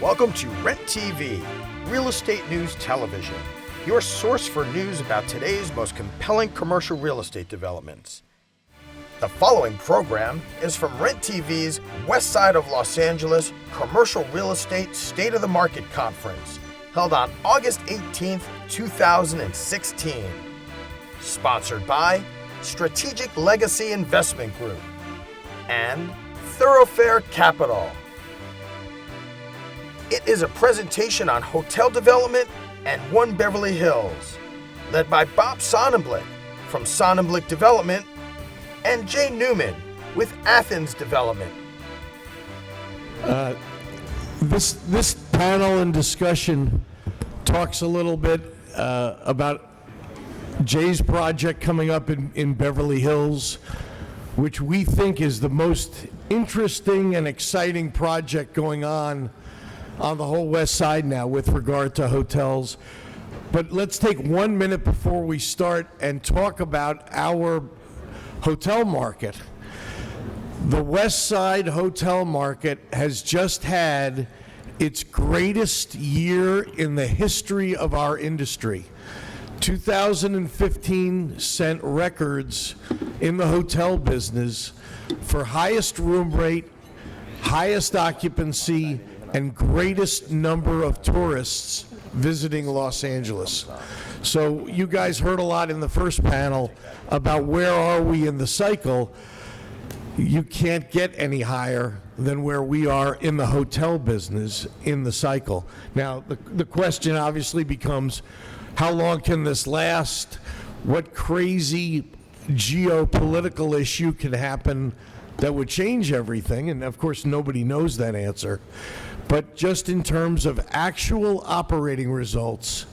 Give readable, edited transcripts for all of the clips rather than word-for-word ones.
Welcome to RENTV, Real Estate News Television, your source for news about today's most compelling commercial real estate developments. The following program is from RENTV's Westside of Los Angeles Commercial Real Estate State of the Market Conference, held on August 18th, 2016. Sponsored by Strategic Legacy Investment Group and Thoroughfare Capital. It is a presentation on hotel development and One Beverly Hills, led by Bob Sonnenblick from Sonnenblick Development and Jay Newman with Athens Development. This panel and discussion talks a little bit about Jay's project coming up in Beverly Hills, which we think is the most interesting and exciting project going on the whole West Side now with regard to hotels. But let's take 1 minute before we start and talk about our hotel market. The West Side hotel market has just had its greatest year in the history of our industry. 2015 set records in the hotel business for highest room rate, highest occupancy, and greatest number of tourists visiting Los Angeles. So you guys heard a lot in the first panel about where are we in the cycle. You can't get any higher than where we are in the hotel business in the cycle. Now, the question obviously becomes, how long can this last? What crazy geopolitical issue can happen that would change everything? And of course, nobody knows that answer. But just in terms of actual operating results,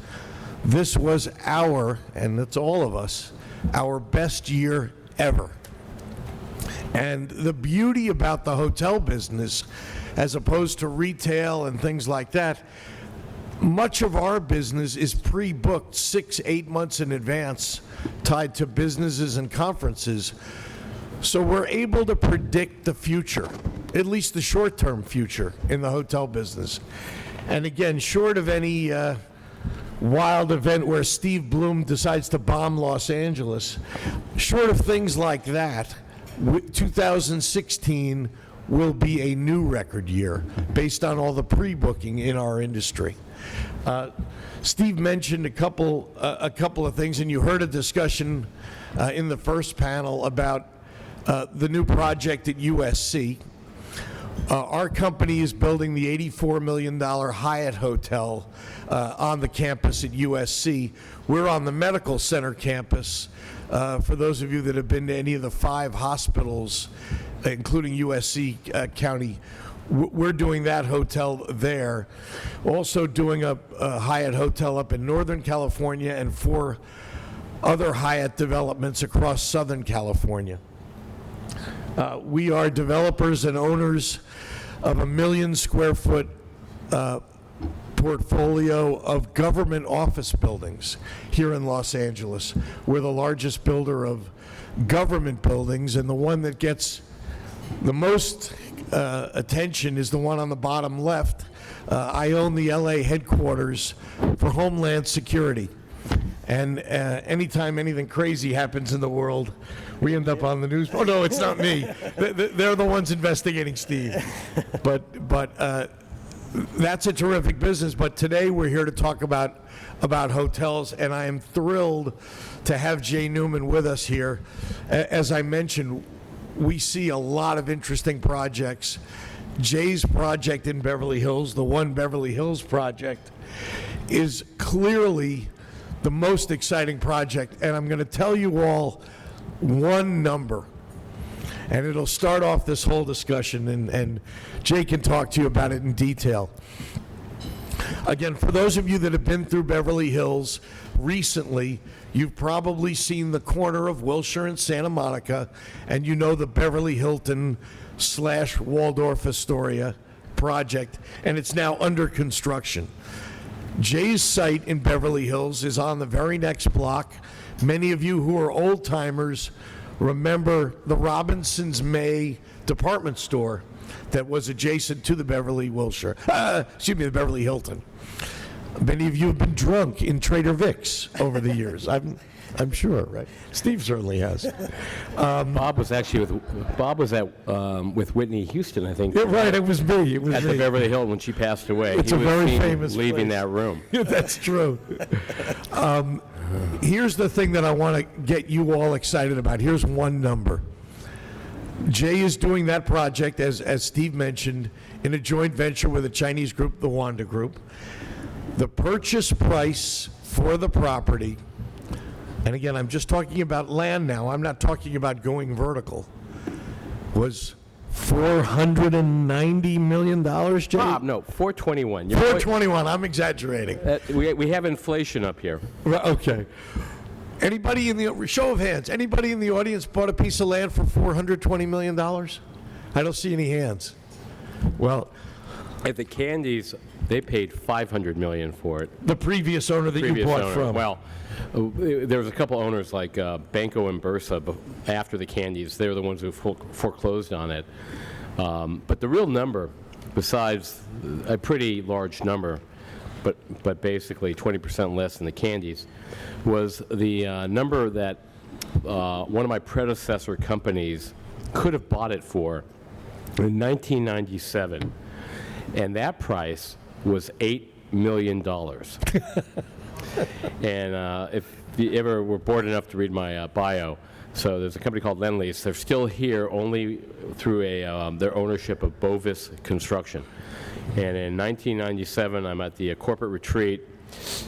this was and it's all of us, our best year ever. And the beauty about the hotel business, as opposed to retail and things like that, much of our business is pre-booked 6-8 months in advance, tied to businesses and conferences. So we're able to predict the future, at least the short-term future in the hotel business. And again, short of any wild event where Steve Bloom decides to bomb Los Angeles, short of things like that, 2016 will be a new record year based on all the pre-booking in our industry. Steve mentioned a couple of things, and you heard a discussion in the first panel about the new project at USC. Our company is building the $84 million Hyatt Hotel on the campus at USC. We're on the medical center campus. For those of you that have been to any of the 5 hospitals, including USC County, we're doing that hotel there. Also doing a Hyatt Hotel up in Northern California and 4 other Hyatt developments across Southern California. We are developers and owners of a 1 million square foot portfolio of government office buildings here in Los Angeles. We're the largest builder of government buildings, and the one that gets the most attention is the one on the bottom left. I own the LA headquarters for Homeland Security. And anytime anything crazy happens in the world, we end up on the news. Oh, no, it's not me. They're the ones investigating Steve. But that's a terrific business. But today we're here to talk about hotels, and I am thrilled to have Jay Newman with us here. As I mentioned, we see a lot of interesting projects. Jay's project in Beverly Hills, the One Beverly Hills project, is clearly the most exciting project, and I'm going to tell you all one number, and it'll start off this whole discussion, and Jay can talk to you about it in detail. Again, for those of you that have been through Beverly Hills recently, you've probably seen the corner of Wilshire and Santa Monica, and you know the Beverly Hilton / Waldorf Astoria project, and it's now under construction. Jay's site in Beverly Hills is on the very next block. Many of you who are old timers remember the Robinson's May department store that was adjacent to the Beverly the Beverly Hilton. Many of you have been drunk in Trader Vic's over the years. I'm sure, right? Steve certainly has. Bob was actually with Whitney Houston, I think. Yeah, right, it was me. It was at me. the Beverly Hilton when she passed away. It's he a was very seen famous leaving place. that room. That's true. Here's the thing that I want to get you all excited about. Here's one number. Jay is doing that project, as Steve mentioned, in a joint venture with a Chinese group, the Wanda Group. The purchase price for the property, and again, I'm just talking about land now, I'm not talking about going vertical, was $490 million, Jay? Bob, no, 421. 421, I'm exaggerating. We have inflation up here. Right, okay. Anybody in the, show of hands, anybody in the audience bought a piece of land for $420 million? I don't see any hands. Well, At the Candies, they paid $500 million for it. the previous owner that you bought from. Well, there was a couple owners like Banco and Bursa after the Candies. They were the ones who foreclosed on it. But the real number, besides a pretty large number, but basically 20% less than the Candies, was the number that one of my predecessor companies could have bought it for in 1997. And that price was $8 million. And if you ever were bored enough to read my bio, so there's a company called Lend-Lease. They're still here only through their ownership of Bovis Construction. And in 1997, I'm at the corporate retreat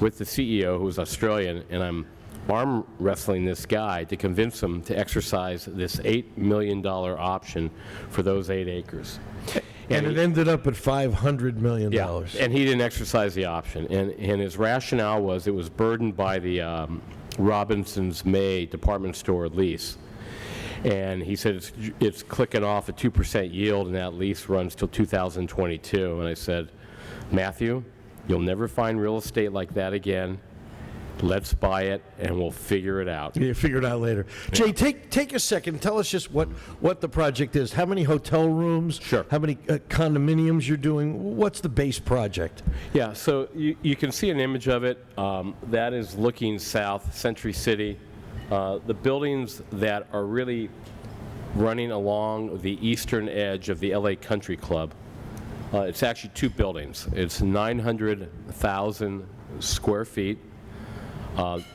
with the CEO, who's Australian, and I'm arm wrestling this guy to convince him to exercise this $8 million option for those 8 acres. And it ended up at $500 million. Yeah, and he didn't exercise the option. And his rationale was it was burdened by the Robinson's May department store lease. And he said it's clicking off a 2% yield, and that lease runs till 2022. And I said, Matthew, you'll never find real estate like that again. Let's buy it, and we'll figure it out. Yeah, figure it out later. Jay, take a second. Tell us just what the project is. How many hotel rooms? Sure. How many condominiums you're doing? What's the base project? Yeah, so you can see an image of it. That is looking south, Century City. The buildings that are really running along the eastern edge of the LA Country Club, it's actually 2 buildings. It's 900,000 square feet.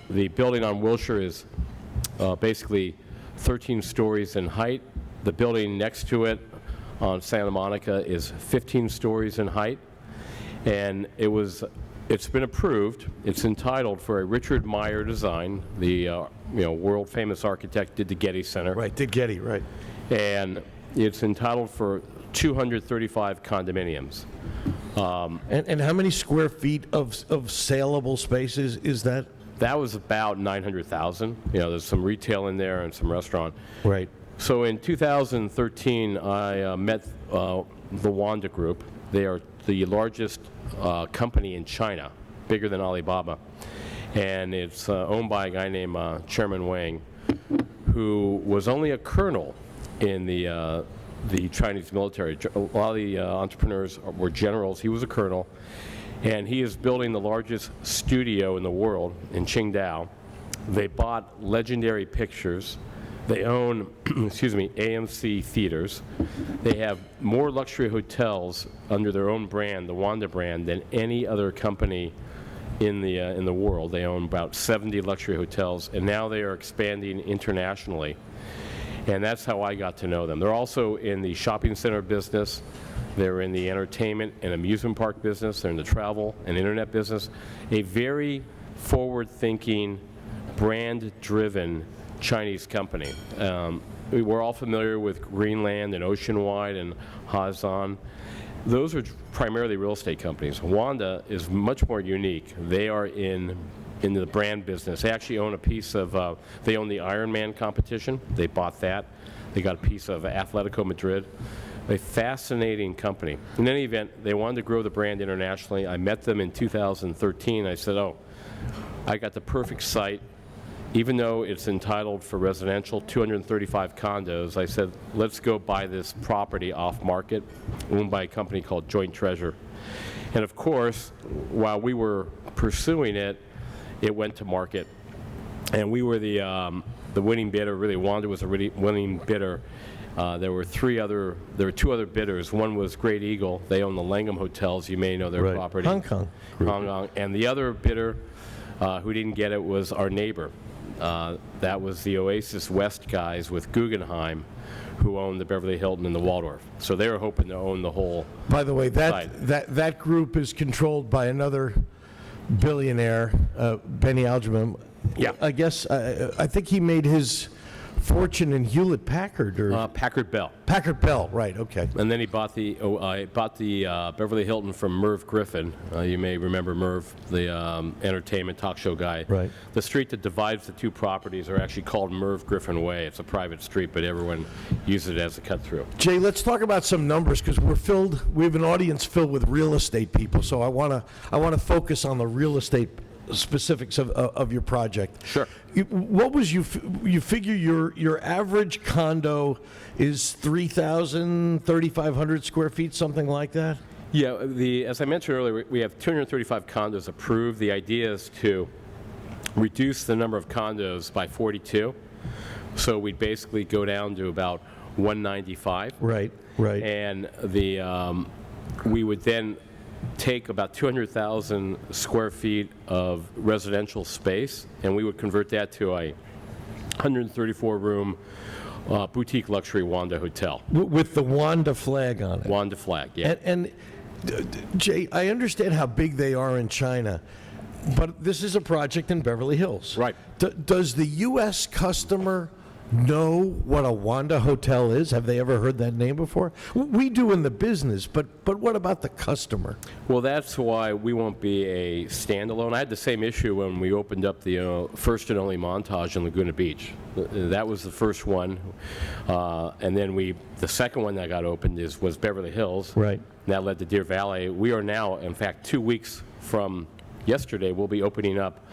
The building on Wilshire is basically 13 stories in height. The building next to it on Santa Monica is 15 stories in height. And it's been approved. It's entitled for a Richard Meyer design. The world famous architect did the Getty Center. Right, did Getty, right. And it's entitled for 235 condominiums. And how many square feet of saleable spaces is that? That was about 900,000. There's some retail in there and some restaurant. Right. So in 2013, I met the Wanda Group. They are the largest company in China, bigger than Alibaba. And it's owned by a guy named Chairman Wang, who was only a colonel in the Chinese military. A lot of the entrepreneurs were generals. He was a colonel. And he is building the largest studio in the world in Qingdao. They bought Legendary Pictures. They own, AMC Theaters. They have more luxury hotels under their own brand, the Wanda brand, than any other company in the world. They own about 70 luxury hotels, and now they are expanding internationally. And that's how I got to know them. They're also in the shopping center business. They're in the entertainment and amusement park business. They're in the travel and internet business. A very forward-thinking, brand-driven Chinese company. We're all familiar with Greenland and Oceanwide and Hazan. Those are primarily real estate companies. Wanda is much more unique. They are in the brand business. They actually own a piece of, they own the Ironman competition. They bought that. They got a piece of Atletico Madrid. A fascinating company. In any event, they wanted to grow the brand internationally. I met them in 2013. I said, I got the perfect site. even though it's entitled for residential, 235 condos, I said, let's go buy this property off market, owned by a company called Joint Treasure. And of course, while we were pursuing it, it went to market. And we were the winning bidder. Really, Wanda was a really winning bidder. There were two other bidders. One was Great Eagle. They own the Langham Hotels. You may know their property. Hong Kong. Hong Kong. And the other bidder who didn't get it was our neighbor. That was the Oasis West guys with Guggenheim, who owned the Beverly Hilton and the Waldorf. So they were hoping to own the whole. By the way, site. that group is controlled by another billionaire, Benny Algebra. Yeah. I guess, I think he made his fortune in Hewlett Packard or Packard Bell. Packard Bell, right? Okay. And then he bought the Beverly Hilton from Merv Griffin. You may remember Merv, the entertainment talk show guy. Right. The street that divides the two properties are actually called Merv Griffin Way. It's a private street, but everyone uses it as a cut through. Jay, let's talk about some numbers because we have an audience filled with real estate people. So I want to focus on the real estate specifics of your project. Sure. What was you figure your average condo is 3,000, 3,500 square feet, something like that? Yeah, as I mentioned earlier, we have 235 condos approved. The idea is to reduce the number of condos by 42. So we'd basically go down to about 195. Right. And we would then take about 200,000 square feet of residential space, and we would convert that to a 134-room boutique luxury Wanda hotel. With the Wanda flag on it. Wanda flag, yeah. And Jay, I understand how big they are in China, but this is a project in Beverly Hills. Right. Does the U.S. customer know what a Wanda hotel is? Have they ever heard that name before? We do in the business, but what about the customer? Well, that's why we won't be a standalone. I had the same issue when we opened up the first and only Montage in Laguna Beach. That was the first one, and then the second one that got opened was Beverly Hills. Right. And that led to Deer Valley. We are now, in fact, 2 weeks from yesterday, we'll be opening up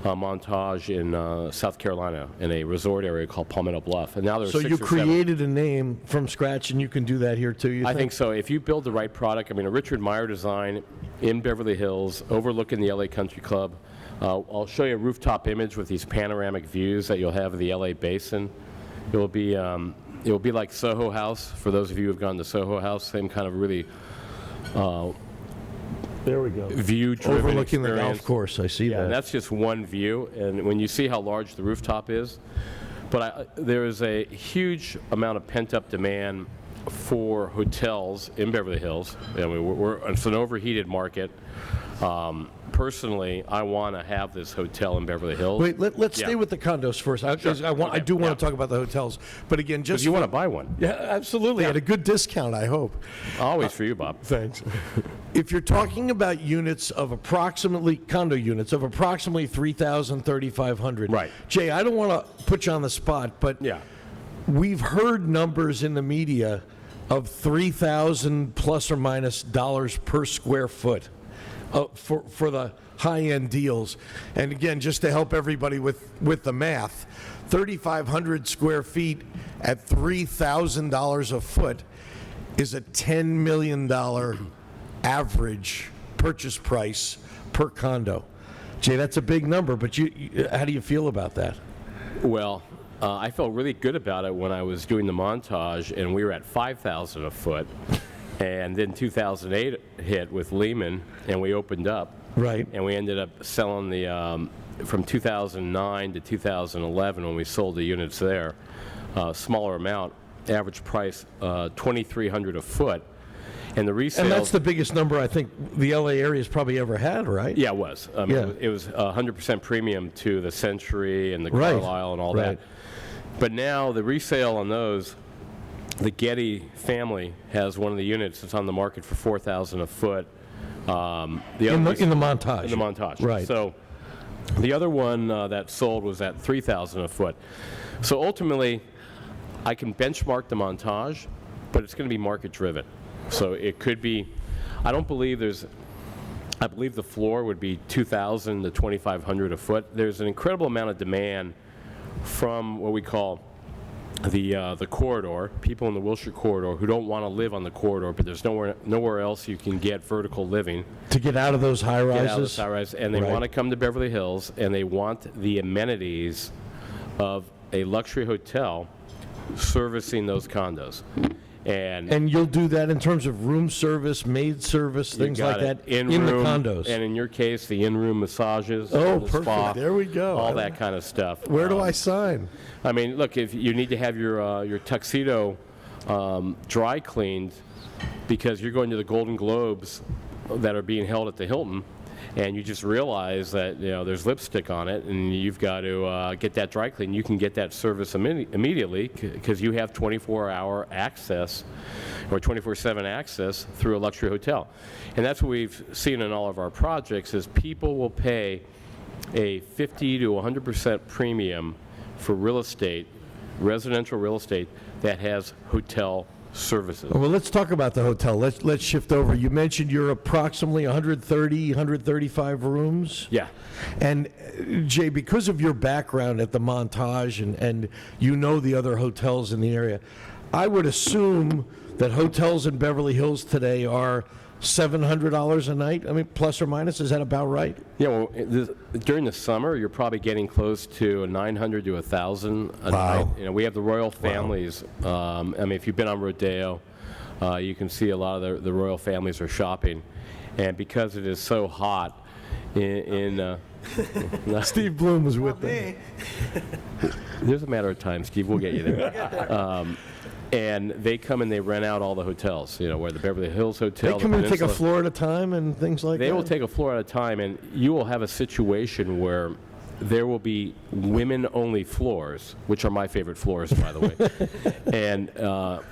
Montage in South Carolina in a resort area called Palmetto Bluff. And now there's So 6 you or 7. created a name from scratch, and you can do that here too, you I think so. If you build the right product, I mean, a Richard Meyer design in Beverly Hills, overlooking the LA Country Club. I'll show you a rooftop image with these panoramic views that you'll have of the LA Basin. It will be like Soho House, for those of you who have gone to Soho House, same kind of really there we go. View-driven Overlooking the experience. golf course, I see that. And that's just one view, and when you see how large the rooftop is, but there is a huge amount of pent-up demand for hotels in Beverly Hills. I mean, it's an overheated market. Personally, I want to have this hotel in Beverly Hills. Wait, let's stay with the condos first. I do want to talk about the hotels, but again, just you want to buy one. Yeah, absolutely, at a good discount, I hope. Always for you, Bob. Thanks. If you're talking about condo units of approximately 3,000, 3,500. Right. Jay, I don't want to put you on the spot, but Yeah. we've heard numbers in the media of $3,000 plus or minus dollars per square foot for the high-end deals. And again, just to help everybody with the math, 3,500 square feet at $3,000 a foot is a $10 million average purchase price per condo. Jay, that's a big number, but how do you feel about that? Well, I felt really good about it when I was doing the Montage, and we were at $5,000 a foot. And then 2008 hit with Lehman, and we opened up. Right. And we ended up selling from 2009 to 2011 when we sold the units there, smaller amount, average price $2,300 a foot. And the resale. And that's the biggest number I think the LA area's probably ever had, right? Yeah, it was. It was 100% premium to the Century and the Carlisle and all that. But now the resale on those, the Getty family has one of the units that's on the market for $4,000 a foot. In the Montage. In the Montage. Right. So the other one that sold was at $3,000 a foot. So ultimately, I can benchmark the Montage, but it's going to be market driven. So it could be, I don't believe there's I believe the floor would be $2,000 to $2,500 a foot. There's an incredible amount of demand from what we call the corridor, people in the Wilshire corridor who don't want to live on the corridor, but there's nowhere else you can get vertical living. To get out of those high rises? Get out of those high rises, and they Right. want to come to Beverly Hills, and they want the amenities of a luxury hotel servicing those condos. And you'll do that in terms of room service, maid service, You things got like it. that in the In-room, condos? and in your case, the in-room massages, Oh, the perfect. spa, There we go. all that kind of stuff. Where do I sign? I mean, look, if you need to have your tuxedo dry cleaned because you're going to the Golden Globes that are being held at the Hilton, and you just realize that there's lipstick on it, and you've got to get that dry cleaned, you can get that service immediately because you have 24-hour access or 24/7 access through a luxury hotel. And that's what we've seen in all of our projects is people will pay a 50 to 100% premium for real estate, residential real estate that has hotel services. Well, let's talk about the hotel. Let's shift over. You mentioned you're approximately 130, 135 rooms. Yeah. And Jay, because of your background at the Montage and you know the other hotels in the area, I would assume that hotels in Beverly Hills today are $700 a night. I mean, plus or minus. Is that about right? Yeah, well, during the summer, you're probably getting close to 900 to 1,000 a Wow. night. We have the royal families. I mean, if you've been on Rodeo, you can see a lot of the royal families are shopping. And because it is so hot Steve Bloom was with them. There's a matter of time, Steve. We'll get you there. And they come and they rent out all the hotels, where the Beverly Hills Hotel. They come in and take a Peninsula. floor at a time and things like that? They will take a floor at a time, and you will have a situation where there will be women-only floors, which are my favorite floors, by the way, and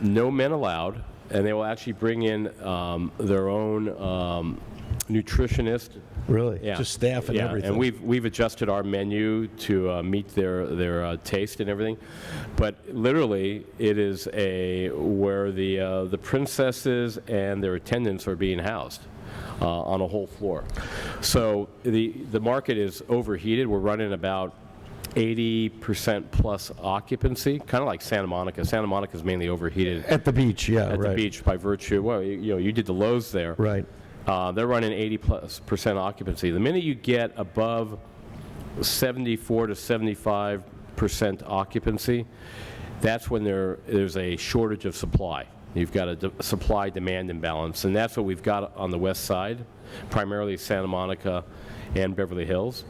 no men allowed, and they will actually bring in their own nutritionist. Really? Yeah. Just staff and everything? And we've adjusted our menu to meet their taste and everything, but literally it is where the princesses and their attendants are being housed on a whole floor. So the market is overheated. We're running about 80% plus occupancy, kind of like Santa Monica. Santa Monica is mainly overheated At the beach, yeah, at right. the beach by virtue. Well, you did the Lowe's there. Right. They're running 80+% occupancy. The minute you get above 74 to 75% occupancy, that's when there's a shortage of supply. You've got a supply-demand imbalance, and that's what we've got on the west side, primarily Santa Monica and Beverly Hills.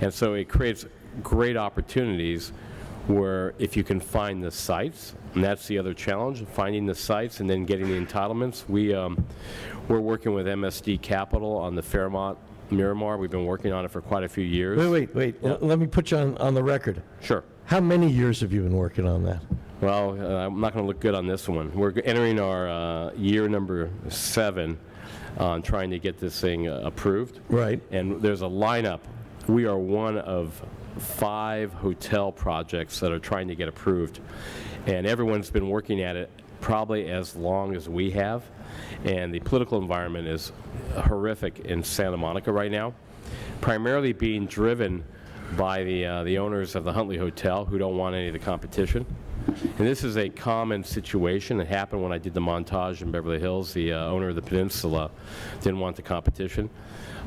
And so it creates great opportunities where if you can find the sites, and that's the other challenge, finding the sites and then getting the entitlements. We're working with MSD Capital on the Fairmont Miramar. We've been working on it for quite a few years. Wait. Yeah. Let me put you on the record. Sure. How many years have you been working on that? Well, I'm not going to look good on this one. We're entering our year number 7 on trying to get this thing approved. Right. And there's a lineup. We are one of 5 hotel projects that are trying to get approved. And everyone's been working at it probably as long as we have. And the political environment is horrific in Santa Monica right now, primarily being driven by the owners of the Huntley Hotel who don't want any of the competition. And this is a common situation that happened when I did the Montage in Beverly Hills. The owner of the Peninsula didn't want the competition.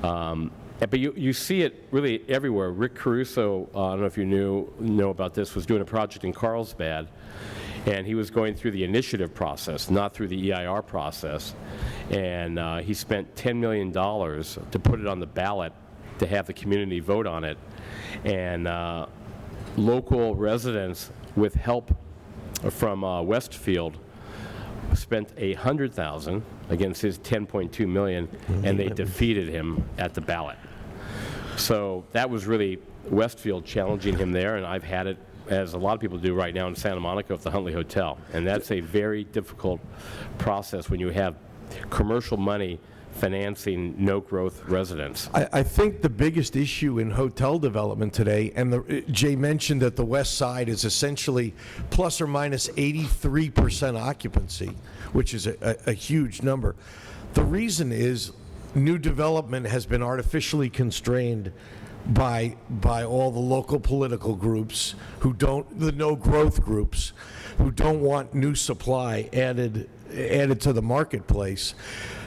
But you see it really everywhere. Rick Caruso, I don't know if you know about this, was doing a project in Carlsbad, and he was going through the initiative process, not through the EIR process. And he spent $10 million to put it on the ballot to have the community vote on it. And local residents, with help from Westfield, spent $100,000 against his $10.2 million, and they defeated him at the ballot. So that was really Westfield challenging him there, and I've had it, as a lot of people do right now in Santa Monica with the Huntley Hotel. And that's a very difficult process when you have commercial money financing no-growth residents. I think the biggest issue in hotel development today, and Jay mentioned that the west side is essentially plus or minus 83% occupancy, which is a huge number. The reason is new development has been artificially constrained by all the local political groups the no growth groups, who don't want new supply added to the marketplace.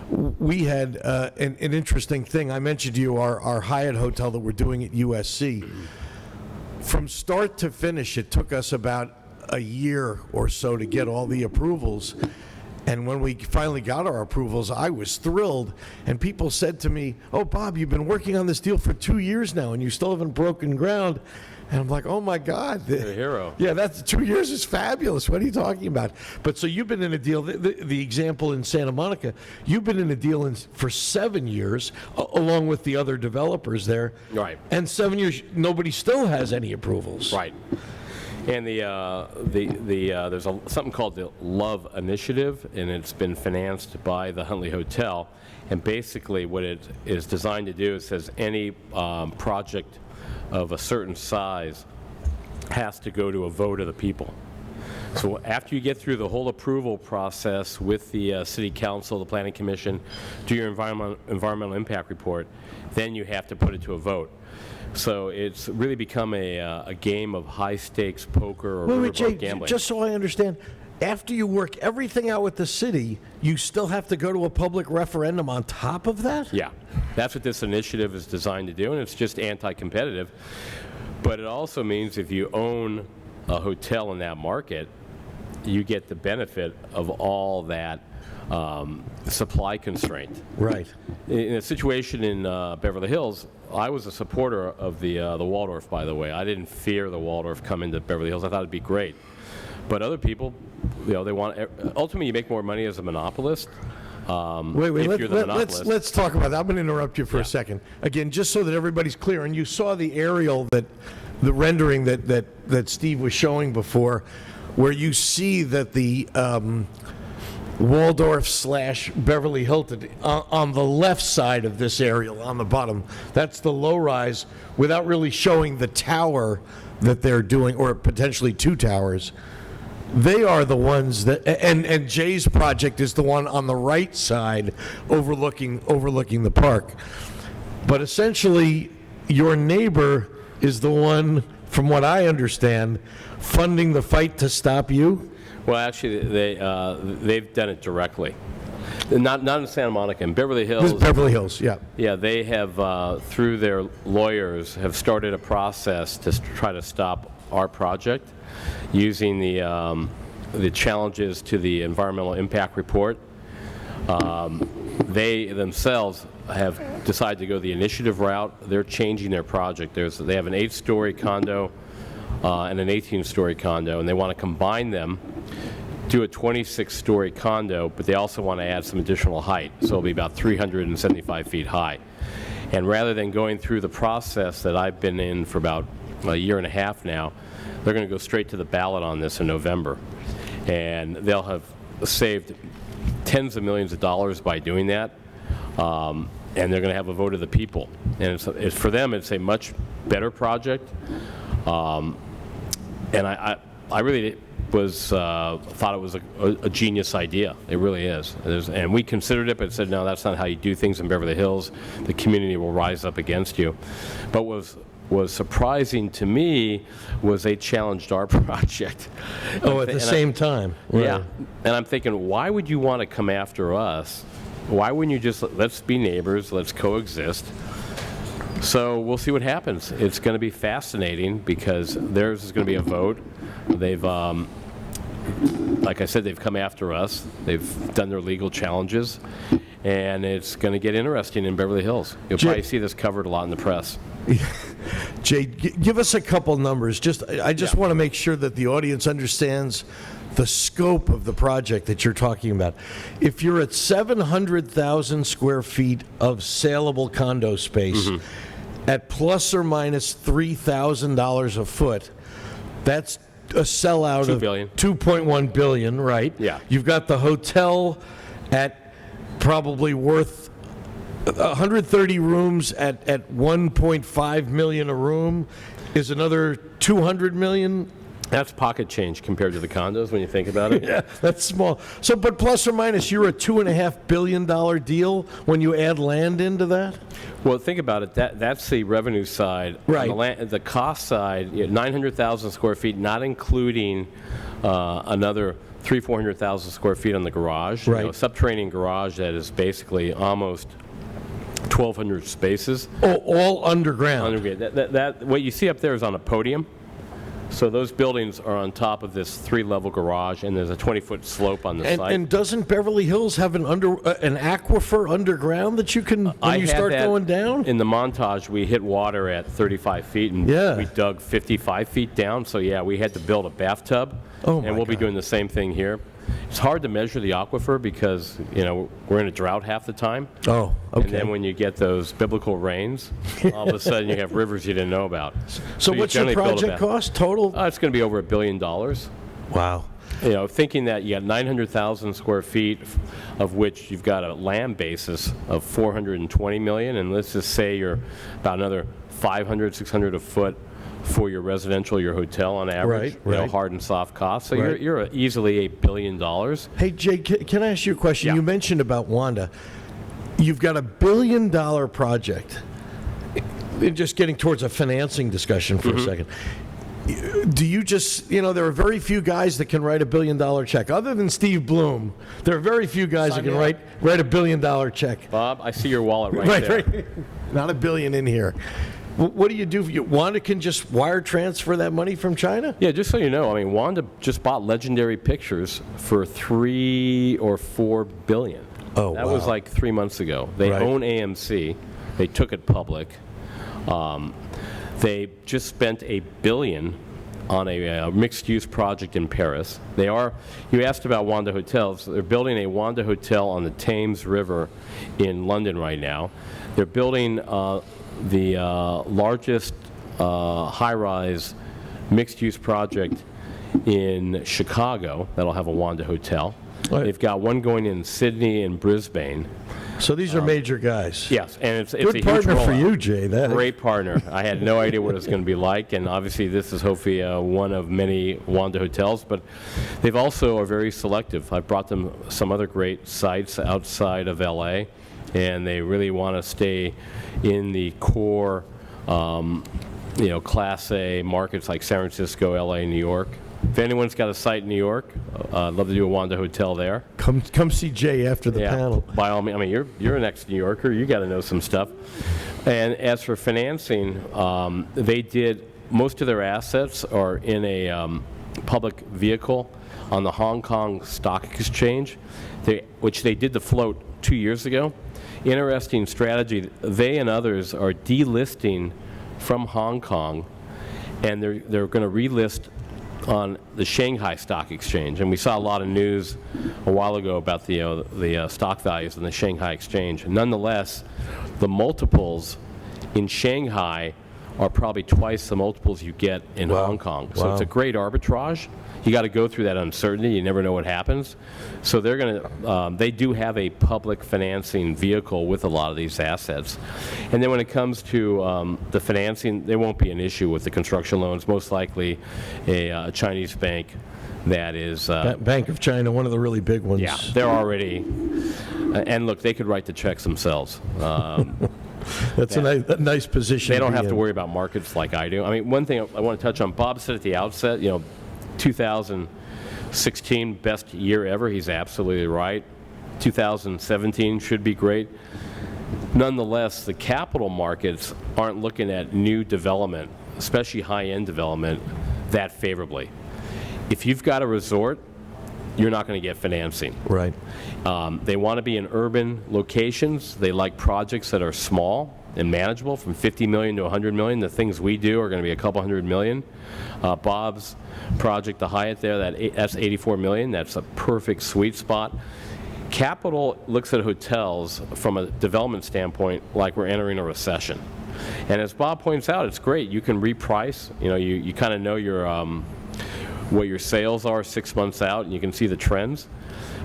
We had an interesting thing. I mentioned to you our Hyatt hotel that we're doing at USC. From start to finish, it took us about a year or so to get all the approvals. And when we finally got our approvals, I was thrilled. And people said to me, "Oh, Bob, you've been working on this deal for 2 years now, and you still haven't broken ground." And I'm like, "Oh my God, You're a hero." Yeah, that's 2 years is fabulous. What are you talking about? But so you've been in a deal. The example in Santa Monica, you've been in a deal for 7 years, along with the other developers there. Right. And 7 years, nobody still has any approvals. Right. And there's something called the Love Initiative, and it's been financed by the Huntley Hotel. And basically what it is designed to do, it says any project of a certain size has to go to a vote of the people. So after you get through the whole approval process with the City Council, the Planning Commission, do your environmental impact report, then you have to put it to a vote. So it's really become a game of high-stakes poker or Wait, Jay, gambling. just so I understand, after you work everything out with the city, you still have to go to a public referendum on top of that? Yeah, that's what this initiative is designed to do, and it's just anti-competitive. But it also means if you own a hotel in that market, you get the benefit of all that supply constraint. Right. In a situation in Beverly Hills, I was a supporter of the Waldorf, by the way. I didn't fear the Waldorf coming to Beverly Hills. I thought it'd be great. But other people, they want, ultimately you make more money as a monopolist. Let's talk about that. I'm going to interrupt you for a second. Again, just so that everybody's clear, and you saw the aerial the rendering that Steve was showing before, where you see that the Waldorf/Beverly Hilton on the left side of this aerial, on the bottom. That's the low-rise, without really showing the tower that they're doing, or potentially two towers. They are the ones that, and Jay's project is the one on the right side, overlooking the park. But essentially, your neighbor is the one, from what I understand, funding the fight to stop you. Well, actually, they've done it directly. Not in Santa Monica, in Beverly Hills. This is Beverly Hills, yeah. Yeah, they have, through their lawyers, have started a process to try to stop our project using the challenges to the environmental impact report. They themselves have decided to go the initiative route. They're changing their project. They have an 8-story condo and an 18-story condo, and they want to combine them, do a 26-story condo, but they also want to add some additional height, so it'll be about 375 feet high. And rather than going through the process that I've been in for about a year and a half now, they're going to go straight to the ballot on this in November. And they'll have saved tens of millions of dollars by doing that, and they're going to have a vote of the people. And for them, it's a much better project. And I really thought it was a genius idea. It really is. And we considered it, but said, no, that's not how you do things in Beverly Hills. The community will rise up against you. But was surprising to me was they challenged our project. Oh, at the same time. Right. Yeah. And I'm thinking, why would you want to come after us? Why wouldn't you just, let's be neighbors, let's coexist? So we'll see what happens. It's going to be fascinating because theirs is going to be a vote. They've, like I said, they've come after us. They've done their legal challenges, and it's going to get interesting in Beverly Hills. You'll probably see this covered a lot in the press. Jay, give us a couple numbers. I just want to make sure that the audience understands the scope of the project that you're talking about. If you're at 700,000 square feet of saleable condo space at plus or minus $3,000 a foot, that's a sellout of $2.1 billion, right? Yeah. You've got the hotel at probably worth 130 rooms at 1.5 million a room is another 200 million. That's pocket change compared to the condos when you think about it. Yeah, that's small. So, but plus or minus, you're a $2.5 billion deal when you add land into that? Well, think about it. That's the revenue side. Right. On the cost side, 900,000 square feet, not including another 400,000 square feet on the garage. Right. Subterranean garage that is basically almost 1,200 spaces. Oh, all underground. That what you see up there is on a podium. So those buildings are on top of this 3-level garage, and there's a 20-foot slope on the side. And doesn't Beverly Hills have an aquifer underground that you can, when you start going down? In the montage, we hit water at 35 feet, and we dug 55 feet down. So yeah, we had to build a bathtub, and we'll be doing the same thing here. It's hard to measure the aquifer because, we're in a drought half the time. Oh, okay. And then when you get those biblical rains, all of a sudden you have rivers you didn't know about. So what's your project cost total? It's going to be over $1 billion. Wow. Thinking that you got 900,000 square feet, of which you've got a land basis of 420 million, and let's just say you're about another 500, 600 a foot for your residential, your hotel on average, right. Hard and soft costs. So you're easily $1 billion. Hey, Jay, can I ask you a question? Yeah. You mentioned about Wanda. You've got $1 billion project. Just getting towards a financing discussion for a second. Do you just, there are very few guys that can write $1 billion check. Other than Steve Bloom, there are very few guys that can write $1 billion check. Bob, I see your wallet right there. Right. Not $1 billion in here. What do you do? Wanda can just wire transfer that money from China? Yeah, just so you know, Wanda just bought Legendary Pictures for $3 or $4 billion. Oh, that was like 3 months ago. They own AMC. They took it public. They just spent $1 billion on a mixed-use project in Paris. You asked about Wanda Hotels. They're building a Wanda Hotel on the Thames River in London right now. They're building the largest high-rise mixed-use project in Chicago that'll have a Wanda Hotel. Right. They've got one going in Sydney and Brisbane. So these are major guys. Yes, and it's Good a partner huge for rollout. you, Jay. Great partner. I had no idea what it was going to be like, and obviously this is hopefully one of many Wanda hotels, but they've also are very selective. I've brought them some other great sites outside of LA, and they really want to stay in the core, Class A markets like San Francisco, LA, New York. If anyone's got a site in New York, I'd love to do a Wanda hotel there. Come see Jay after the panel. By all means. You're an ex-New Yorker. You got to know some stuff. And as for financing, they did most of their assets are in a public vehicle on the Hong Kong Stock Exchange, which they did the float 2 years ago. Interesting strategy. They and others are delisting from Hong Kong, and they're going to relist on the Shanghai Stock Exchange. And we saw a lot of news a while ago about the stock values in the Shanghai Exchange. Nonetheless, the multiples in Shanghai are probably twice the multiples you get in Hong Kong. So it's a great arbitrage. You got to go through that uncertainty. You never know what happens. So they're going to. They do have a public financing vehicle with a lot of these assets. And then when it comes to the financing, there won't be an issue with the construction loans. Most likely, a Chinese bank that is Bank of China, one of the really big ones. Yeah, they're already. And look, they could write the checks themselves. That's a nice position. They don't have to worry about markets like I do. One thing I want to touch on. Bob said at the outset, 2016 best year ever. He's absolutely right. 2017 should be great. Nonetheless, the capital markets aren't looking at new development, especially high-end development, that favorably. If you've got a resort, you're not going to get financing. Right. They want to be in urban locations. They like projects that are small and manageable, from 50 million to 100 million. The things we do are going to be a couple $100 million. Bob's project, the Hyatt there, that's 84 million. That's a perfect sweet spot. Capital looks at hotels from a development standpoint like we're entering a recession. And as Bob points out, it's great. You can reprice. You kind of know your what your sales are 6 months out, and you can see the trends.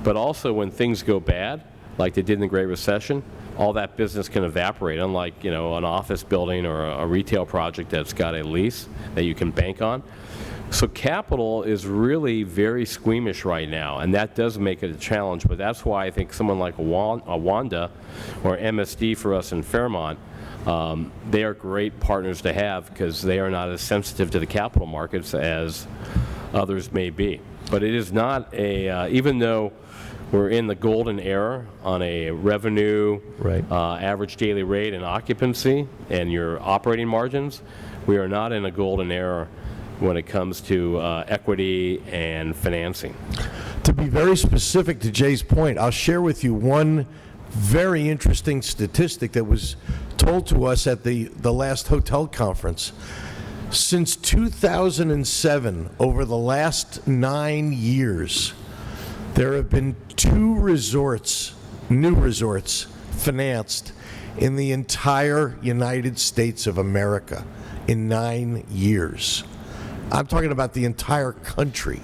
But also when things go bad, like they did in the Great Recession, all that business can evaporate, unlike an office building or a retail project that's got a lease that you can bank on. So capital is really very squeamish right now, and that does make it a challenge. But that's why I think someone like a Wanda or MSD for us in Fairmont, they are great partners to have because they are not as sensitive to the capital markets as others may be. But it is not a, even though we're in the golden era on a revenue, average daily rate and occupancy and your operating margins, we are not in a golden era when it comes to equity and financing. To be very specific to Jay's point, I'll share with you one very interesting statistic that was told to us at the last hotel conference. Since 2007, over the last 9 years, there have been 2 resorts, new resorts, financed in the entire United States of America in 9 years. I'm talking about the entire country.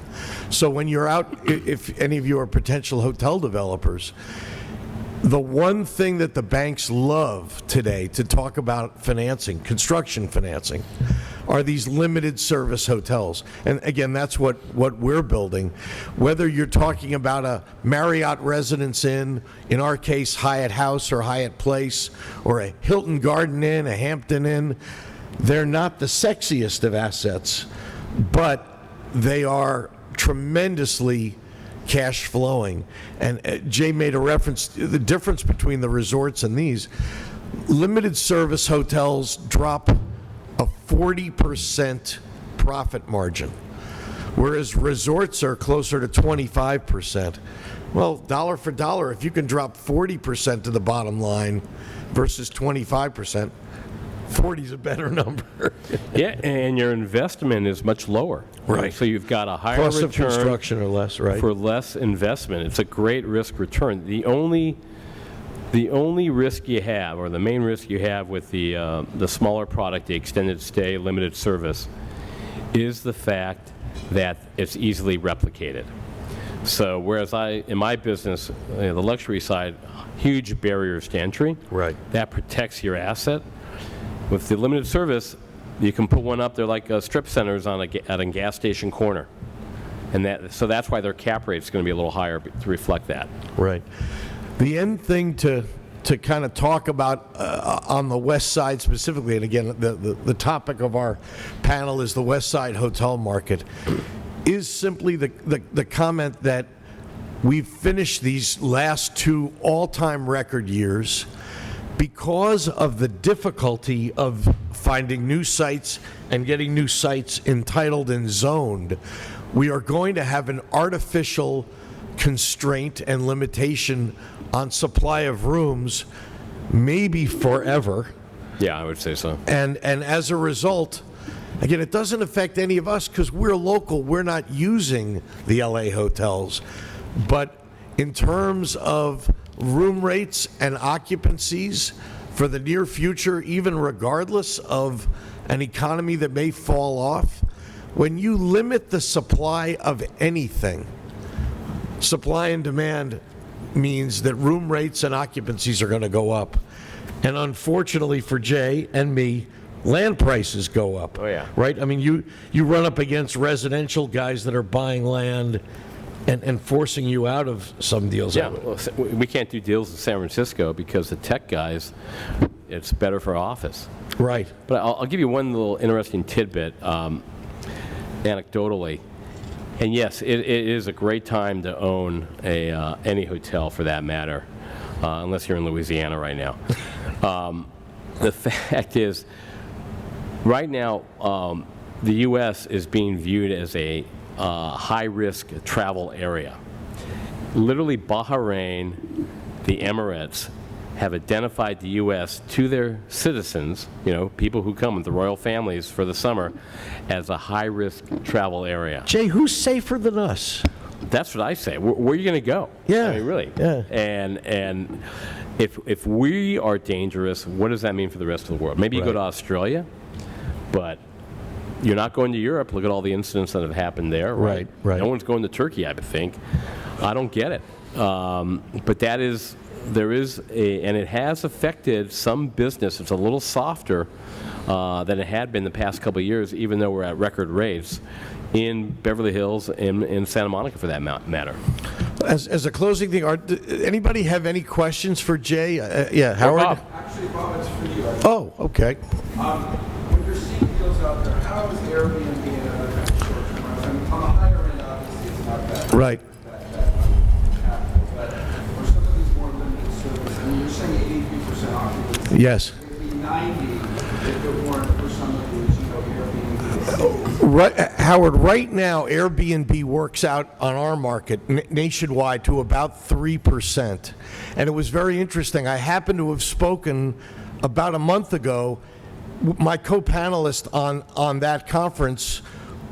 So when you're out, if any of you are potential hotel developers, the one thing that the banks love today to talk about financing, construction financing, are these limited service hotels. And again, that's what we're building. Whether you're talking about a Marriott Residence Inn, in our case, Hyatt House or Hyatt Place, or a Hilton Garden Inn, a Hampton Inn, they're not the sexiest of assets, but they are tremendously cash flowing. And Jay made a reference to the difference between the resorts and these. Limited service hotels drop a 40% profit margin, whereas resorts are closer to 25%. Well, dollar for dollar, if you can drop 40% to the bottom line versus 25%, 40 is a better number. Yeah, and your investment is much lower. Right. So you've got a higher Cost return of construction or less, right? for less investment. It's a great risk return. The only risk you have, or the main risk you have with the smaller product, the extended stay, limited service, is the fact that it's easily replicated. So whereas in my business, the luxury side, huge barriers to entry. Right. That protects your asset. With the limited service, you can put one up there like strip centers at a gas station corner. And so that's why their cap rate is going to be a little higher to reflect that. Right. The end thing to kind of talk about on the West Side specifically, and again, the topic of our panel is the West Side hotel market, is simply the comment that we've finished these last 2 all-time record years because of the difficulty of finding new sites and getting new sites entitled and zoned. We are going to have an artificial constraint and limitation on supply of rooms, maybe forever. Yeah, I would say so. And as a result, again, it doesn't affect any of us because we're local. We're not using the LA hotels. But in terms of room rates and occupancies for the near future, even regardless of an economy that may fall off, when you limit the supply of anything, supply and demand means that room rates and occupancies are going to go up. And unfortunately for Jay and me, land prices go up. Oh, yeah. Right? I mean, you run up against residential guys that are buying land and forcing you out of some deals. Yeah, well, we can't do deals in San Francisco because the tech guys, it's better for office. Right. But I'll give you one little interesting tidbit, anecdotally. And yes, it is a great time to own any hotel for that matter, unless you're in Louisiana right now. The fact is, right now, the U.S. is being viewed as a high-risk travel area. Literally, Bahrain, the Emirates, have identified the U.S. to their citizens, people who come with the royal families for the summer, as a high-risk travel area. Jay, who's safer than us? That's what I say. Where are you going to go? Yeah. I mean, really. Yeah. And if we are dangerous, what does that mean for the rest of the world? Maybe you go to Australia, but you're not going to Europe. Look at all the incidents that have happened there. Right. No one's going to Turkey, I would think. I don't get it. But there is and it has affected some business. It's a little softer than it had been the past couple of years, even though we're at record rates. in Beverly Hills and in Santa Monica, for that matter. As a closing thing, anybody have any questions for Jay? Yeah, Howard? Bob. Actually, Bob, it's for you. Oh, okay. When you're seeing deals out there, how is Airbnb and other kinds of short-term rentals? I mean, on the higher end, obviously, it's not that. Right. Capital, but for some of these more limited service, I mean, you're saying 83% occupancy. Yes. It'd be 90 if it weren't for some of these, Airbnb. Right, Howard, right now, Airbnb works out on our market nationwide to about 3%. And it was very interesting. I happened to have spoken about a month ago. My co-panelist on that conference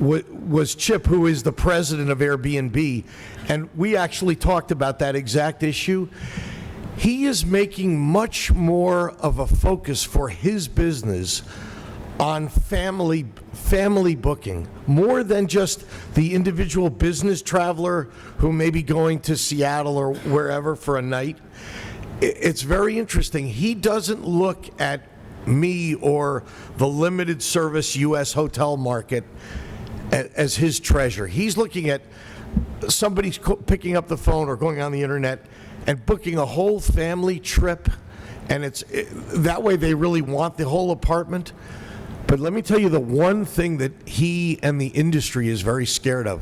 was Chip, who is the president of Airbnb. And we actually talked about that exact issue. He is making much more of a focus for his business on family booking, more than just the individual business traveler who may be going to Seattle or wherever for a night. It's very interesting. He doesn't look at me or the limited service U.S. hotel market as his treasure. He's looking at somebody picking up the phone or going on the internet and booking a whole family trip, and that way they really want the whole apartment. But let me tell you the one thing that he and the industry is very scared of.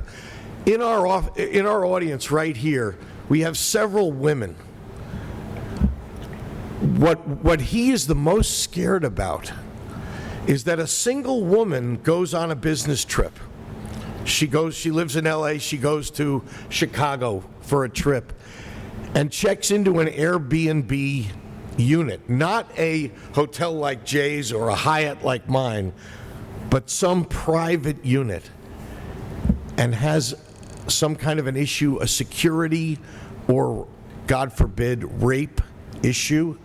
In our audience right here, we have several women. What he is the most scared about is that a single woman goes on a business trip. She lives in LA, she goes to Chicago for a trip and checks into an Airbnb unit, not a hotel like Jay's or a Hyatt like mine, but some private unit, and has some kind of an issue, a security or, God forbid, rape issue.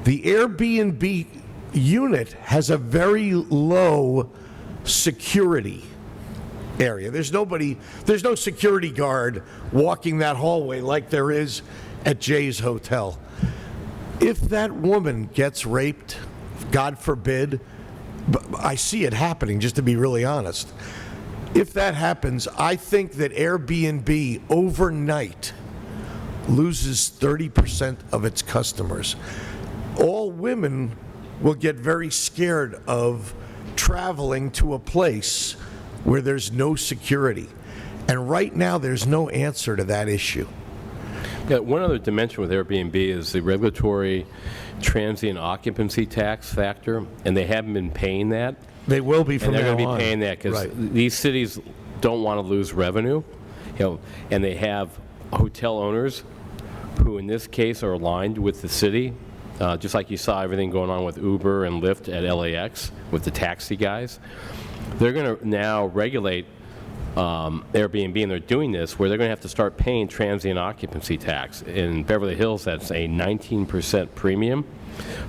The Airbnb unit has a very low security area. There's no security guard walking that hallway like there is at Jay's Hotel. If that woman gets raped, God forbid, I see it happening, just to be really honest. If that happens, I think that Airbnb overnight loses 30% of its customers. All women will get very scared of traveling to a place where there's no security. And right now, there's no answer to that issue. Yeah, one other dimension with Airbnb is the regulatory transient occupancy tax factor, and they haven't been paying that. They will be from now on. And they're going to be paying that because these cities don't want to lose revenue, and they have hotel owners who, in this case, are aligned with the city, just like you saw everything going on with Uber and Lyft at LAX with the taxi guys. They're going to now regulate Airbnb, and they're doing this where they're going to have to start paying transient occupancy tax. In Beverly Hills, that's a 19% premium.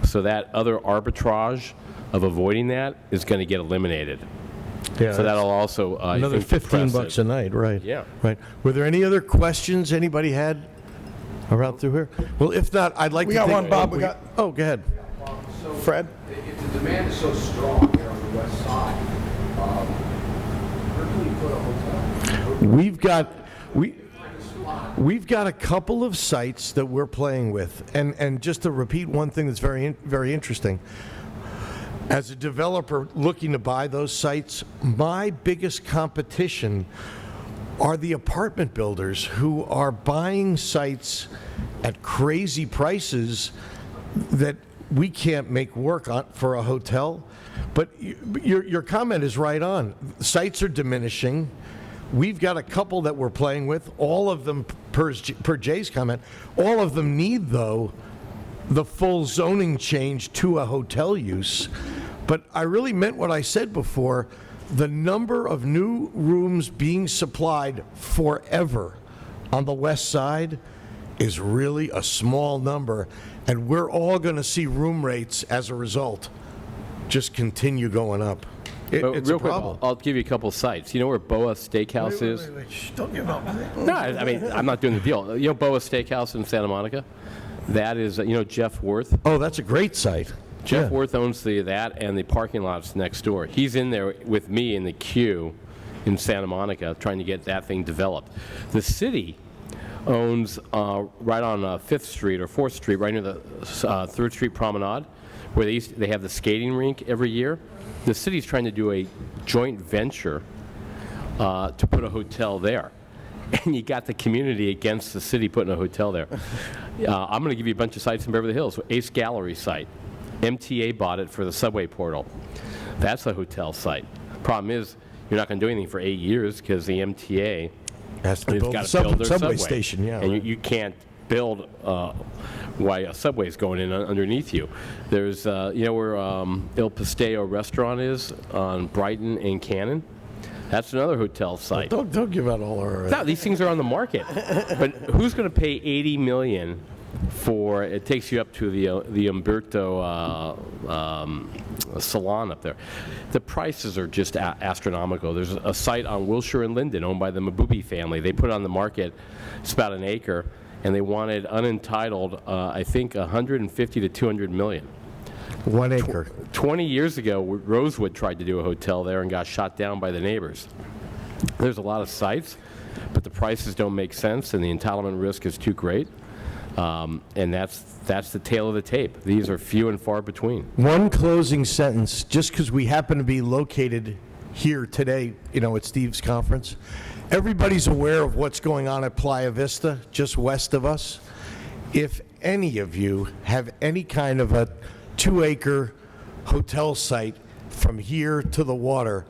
So that other arbitrage of avoiding that is going to get eliminated. Yeah, so that'll also another $15 a night, right? Yeah. Right. Were there any other questions anybody had around through here? Well, if not, I'd like to. We got one, Bob. Oh, go ahead. So Fred? If the demand is so strong here on the west side, where can you put a hotel? We've got a couple of sites that we're playing with, and just to repeat one thing that's very interesting. As a developer looking to buy those sites, my biggest competition are the apartment builders who are buying sites at crazy prices that we can't make work on for a hotel. But your comment is right on. Sites are diminishing. We've got a couple that we're playing with. All of them, per Jay's comment, all of them need, though, the full zoning change to a hotel use. But I really meant what I said before. The number of new rooms being supplied forever on the west side is really a small number, and we're all going to see room rates as a result just continue going up. It's real a problem. quick, I'll give you a couple sites. You know where Boa Steakhouse is? Wait, shh, don't give up. No, I mean, I'm not doing the deal. You know Boa Steakhouse in Santa Monica? That is, Jeff Worth? Oh, that's a great site. Jeff Worth owns that and the parking lots next door. He's in there with me in the queue in Santa Monica, trying to get that thing developed. The city owns right on 5th Street or 4th Street, right near the 3rd Street Promenade, where they have the skating rink every year. The city's trying to do a joint venture to put a hotel there. And you got the community against the city putting a hotel there. I'm going to give you a bunch of sites in Beverly Hills. Ace Gallery site. MTA bought it for the subway portal. That's a hotel site. Problem is, you're not going to do anything for 8 years because the MTA Has to has build got a to build their subway station, yeah. And right. you can't build why a subway's going in underneath you. There's, where Il Pastel restaurant is on Brighton and Cannon? That's another hotel site. Don't give out all our... No, these things are on the market. But who's going to pay $80 million for, it takes you up to the Umberto salon up there. The prices are just astronomical. There's a site on Wilshire and Linden owned by the Mabubi family. They put it on the market, it's about an acre, and they wanted unentitled, I think, 150 to 200 million. 1 acre. 20 years ago, Rosewood tried to do a hotel there and got shot down by the neighbors. There's a lot of sites, but the prices don't make sense and the entitlement risk is too great. And that's the tale of the tape. These are few and far between. One closing sentence, just because we happen to be located here today, at Steve's conference. Everybody's aware of what's going on at Playa Vista, just west of us. If any of you have any kind of a 2-acre hotel site from here to the water,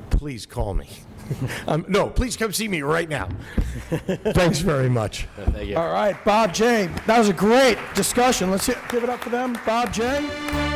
please call me. No, please come see me right now. Thanks very much. Thank you. All right, Bob, Jay, that was a great discussion. Let's give it up for them. Bob, Jay.